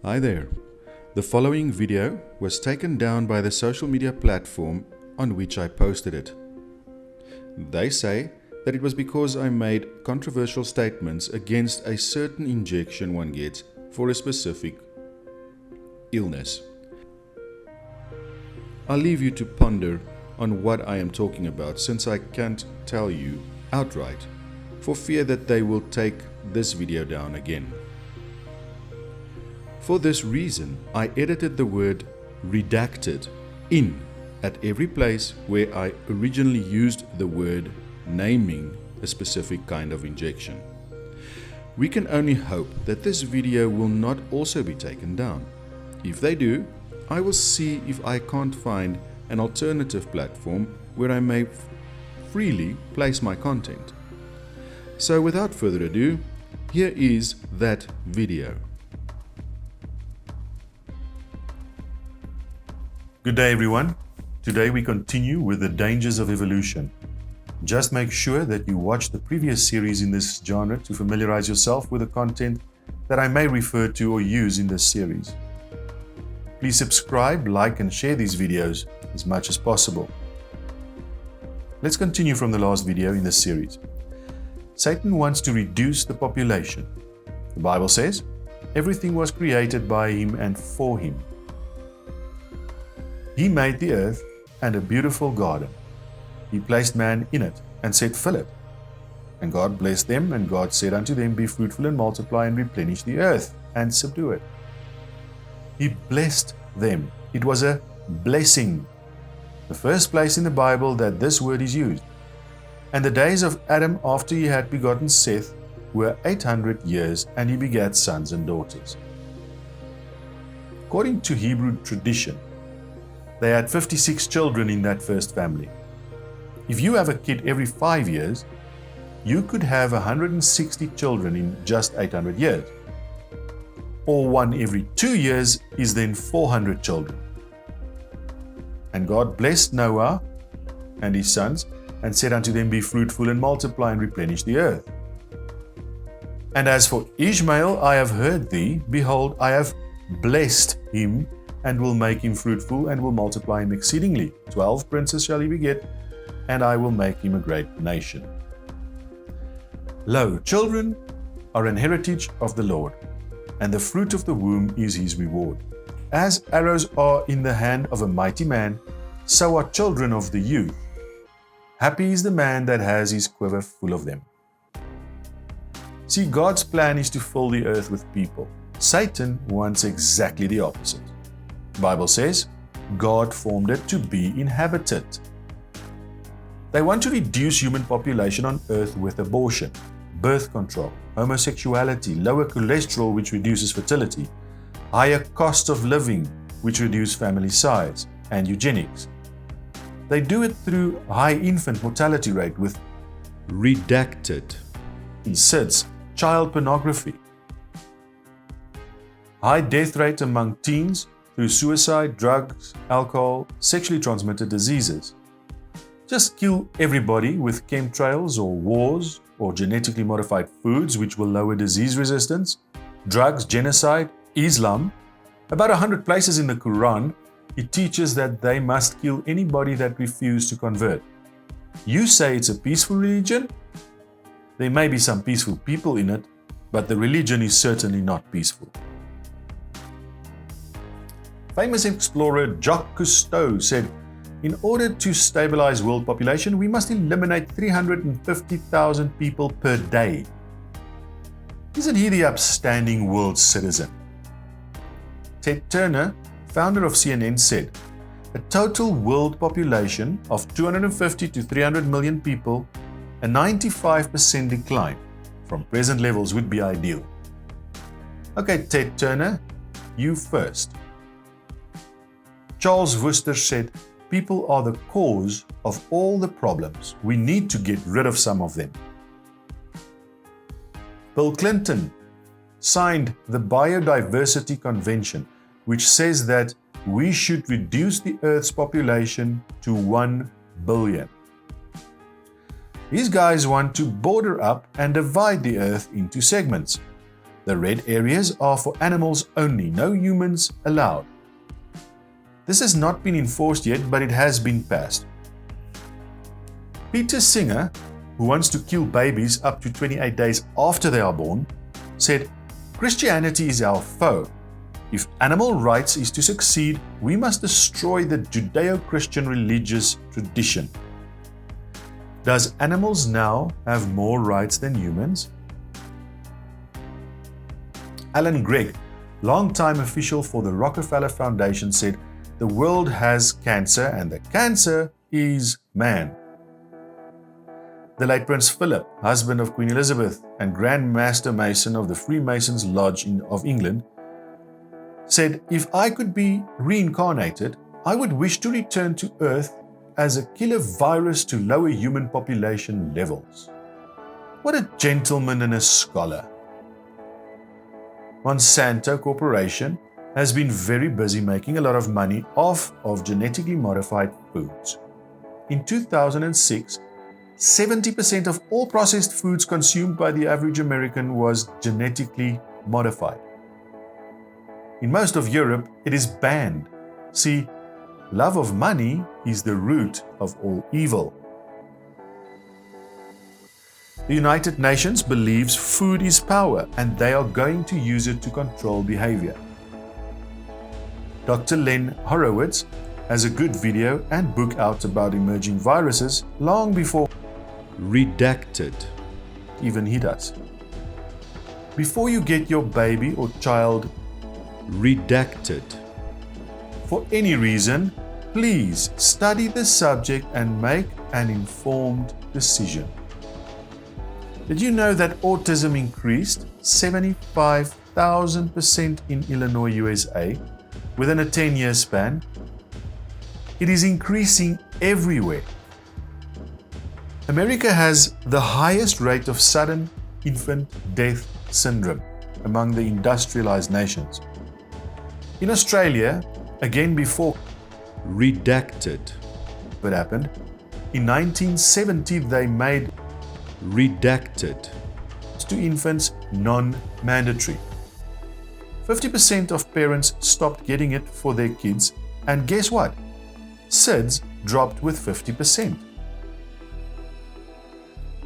Hi there. The following video was taken down by the social media platform on which I posted it. They say that it was because I made controversial statements against a certain injection one gets for a specific illness. I'll leave you to ponder on what I am talking about, since I can't tell you outright, for fear that they will take this video down again. For this reason, I edited the word redacted in at every place where I originally used the word naming a specific kind of injection. We can only hope that this video will not also be taken down. If they do, I will see if I can't find an alternative platform where I may freely place my content. So without further ado, here is that video. Good day everyone. Today we continue with the dangers of evolution. Just make sure that you watch the previous series in this genre to familiarize yourself with the content that I may refer to or use in this series. Please subscribe, like and share these videos as much as possible. Let's continue from the last video in this series. Satan wants to reduce the population. The Bible says, everything was created by him and for him. He made the earth and a beautiful garden. He placed man in it and said, fill it. And God blessed them, and God said unto them, be fruitful and multiply and replenish the earth and subdue it. He blessed them. It was a blessing. The first place in the Bible that this word is used. And the days of Adam after he had begotten Seth were 800 years, and he begat sons and daughters. According to Hebrew tradition, they had 56 children in that first family. If you have a kid every 5 years, you could have 160 children in just 800 years. Or one every 2 years is then 400 children. And God blessed Noah and his sons, and said unto them, be fruitful and multiply and replenish the earth. And as for Ishmael, I have heard thee, behold, I have blessed him, and will make him fruitful, and will multiply him exceedingly. 12 princes shall he beget, and I will make him a great nation. Lo, children are an heritage of the Lord, and the fruit of the womb is his reward. As arrows are in the hand of a mighty man, so are children of the youth. Happy is the man that has his quiver full of them. See, God's plan is to fill the earth with people. Satan wants exactly the opposite. The Bible says, God formed it to be inhabited. They want to reduce human population on earth with abortion, birth control, homosexuality, lower cholesterol which reduces fertility, higher cost of living which reduce family size, and eugenics. They do it through high infant mortality rate with Redacted. SIDS, child pornography, high death rate among teens through suicide, drugs, alcohol, sexually transmitted diseases. Just kill everybody with chemtrails or wars or genetically modified foods which will lower disease resistance, drugs, genocide, Islam. About 100 places in the Quran, it teaches that they must kill anybody that refuses to convert. You say it's a peaceful religion? There may be some peaceful people in it, but the religion is certainly not peaceful. Famous explorer Jacques Cousteau said, in order to stabilize world population, we must eliminate 350,000 people per day. Isn't he the upstanding world citizen? Ted Turner, founder of CNN, said, a total world population of 250 to 300 million people, a 95% decline from present levels would be ideal. Okay, Ted Turner, you first. Charles Worcester said, people are the cause of all the problems. We need to get rid of some of them. Bill Clinton signed the Biodiversity Convention, which says that we should reduce the Earth's population to 1 billion. These guys want to border up and divide the Earth into segments. The red areas are for animals only, no humans allowed. This has not been enforced yet, but it has been passed. Peter Singer, who wants to kill babies up to 28 days after they are born, said, "Christianity is our foe. If animal rights is to succeed, we must destroy the Judeo-Christian religious tradition." Does animals now have more rights than humans? Alan Gregg, longtime official for the Rockefeller Foundation, said, "The world has cancer and the cancer is man." The late Prince Philip, husband of Queen Elizabeth and Grand Master Mason of the Freemasons' Lodge of England, said, "If I could be reincarnated, I would wish to return to Earth as a killer virus to lower human population levels." What a gentleman and a scholar. Monsanto Corporation has been very busy making a lot of money off of genetically modified foods. In 2006, 70% of all processed foods consumed by the average American was genetically modified. In most of Europe, it is banned. See, love of money is the root of all evil. The United Nations believes food is power and they are going to use it to control behavior. Dr. Len Horowitz has a good video and book out about emerging viruses long before Redacted. even he does. Before you get your baby or child Redacted. for any reason, please study the subject and make an informed decision. Did you know that autism increased 75,000% in Illinois, USA within a 10-year span? It is increasing everywhere. America has the highest rate of sudden infant death syndrome among the industrialized nations. In Australia, again before Redacted. it happened, in 1970 they made Redacted. to infants non-mandatory. 50% of parents stopped getting it for their kids, and guess what? SIDS dropped with 50%.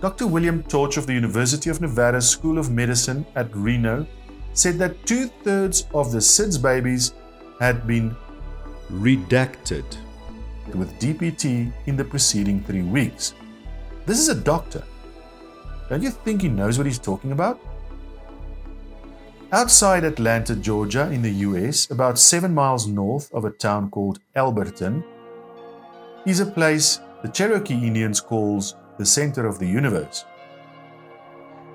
Dr. William Torch of the University of Nevada School of Medicine at Reno said that 2/3 of the SIDS babies had been Redacted. with DPT in the preceding 3 weeks. This is a doctor. Don't you think he knows what he's talking about? Outside Atlanta, Georgia, in the US, about 7 miles north of a town called Alberton, is a place the Cherokee Indians calls the center of the universe.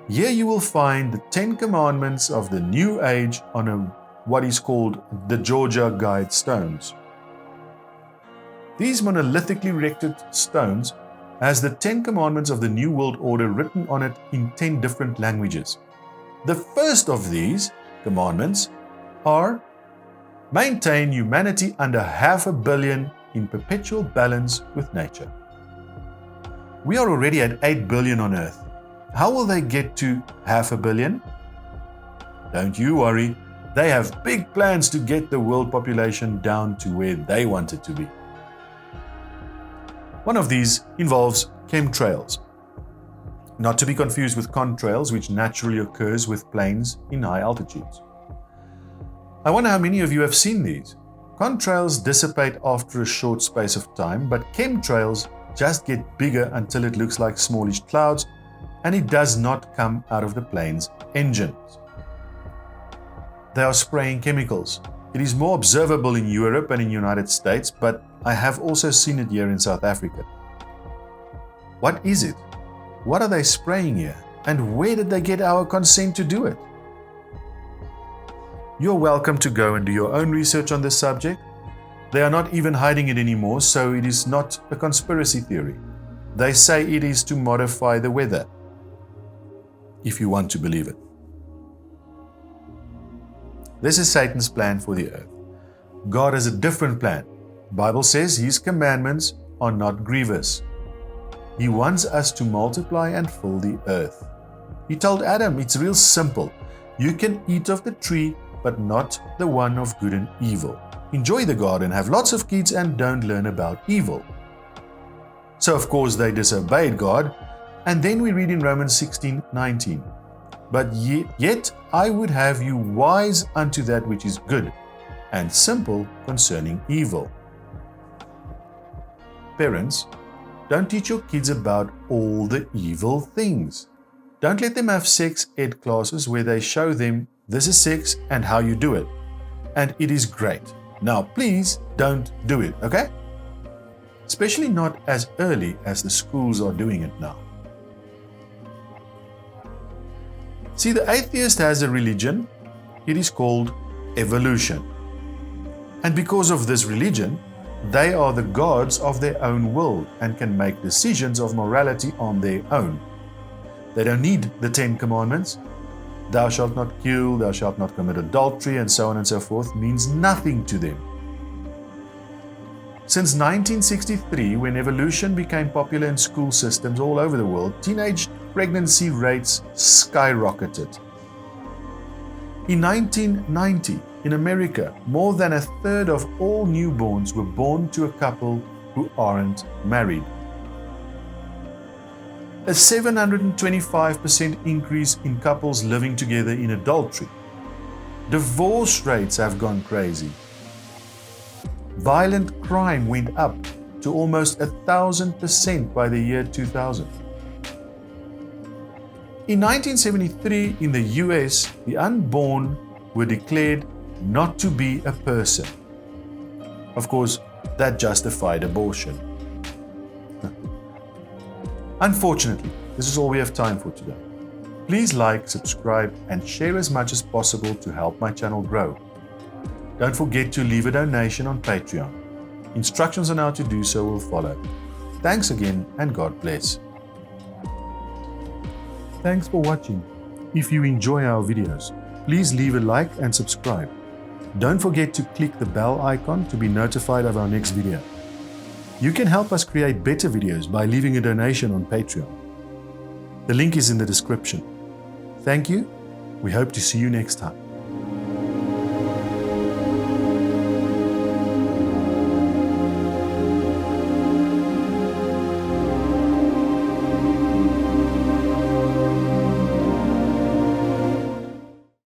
Here you will find the 10 Commandments of the New Age on what is called the Georgia Guide stones. These monolithically erected stones has the 10 Commandments of the New World Order written on it in 10 different languages. The first of these commandments are: maintain humanity under 500 million in perpetual balance with nature. We are already at 8 billion on Earth. How will they get to 500 million? Don't you worry, they have big plans to get the world population down to where they want it to be. One of these involves chemtrails. Not to be confused with contrails, which naturally occurs with planes in high altitudes. I wonder how many of you have seen these. Contrails dissipate after a short space of time, but chemtrails just get bigger until it looks like smallish clouds, and it does not come out of the plane's engines. They are spraying chemicals. It is more observable in Europe and in the United States, but I have also seen it here in South Africa. What is it? What are they spraying here? And where did they get our consent to do it? You're welcome to go and do your own research on this subject. They are not even hiding it anymore, so it is not a conspiracy theory. They say it is to modify the weather, if you want to believe it. This is Satan's plan for the earth. God has a different plan. The Bible says His commandments are not grievous. He wants us to multiply and fill the earth. He told Adam, it's real simple. You can eat of the tree, but not the one of good and evil. Enjoy the garden, have lots of kids, and don't learn about evil. So of course they disobeyed God, and then we read in Romans 16:19, but yet I would have you wise unto that which is good, and simple concerning evil. Parents, don't teach your kids about all the evil things. Don't let them have sex ed classes where they show them this is sex and how you do it. And it is great. Now, please don't do it, okay? Especially not as early as the schools are doing it now. See, the atheist has a religion. It is called evolution. And because of this religion, they are the gods of their own world and can make decisions of morality on their own. They don't need the 10 commandments. Thou shalt not kill, thou shalt not commit adultery, and so on and so forth means nothing to them. Since 1963, when evolution became popular in school systems all over the world, teenage pregnancy rates skyrocketed. In 1990, in America, more than a third of all newborns were born to a couple who aren't married. A 725% increase in couples living together in adultery. Divorce rates have gone crazy. Violent crime went up to almost 1,000% by the year 2000. In 1973, in the US, the unborn were declared not to be a person. Of course, that justified abortion. Unfortunately, this is all we have time for today. Please like, subscribe, and share as much as possible to help my channel grow. Don't forget to leave a donation on Patreon. Instructions on how to do so will follow. Thanks again, and God bless. Thanks for watching. If you enjoy our videos, please leave a like and subscribe. Don't forget to click the bell icon to be notified of our next video. You can help us create better videos by leaving a donation on Patreon. The link is in the description. Thank you. We hope to see you next time.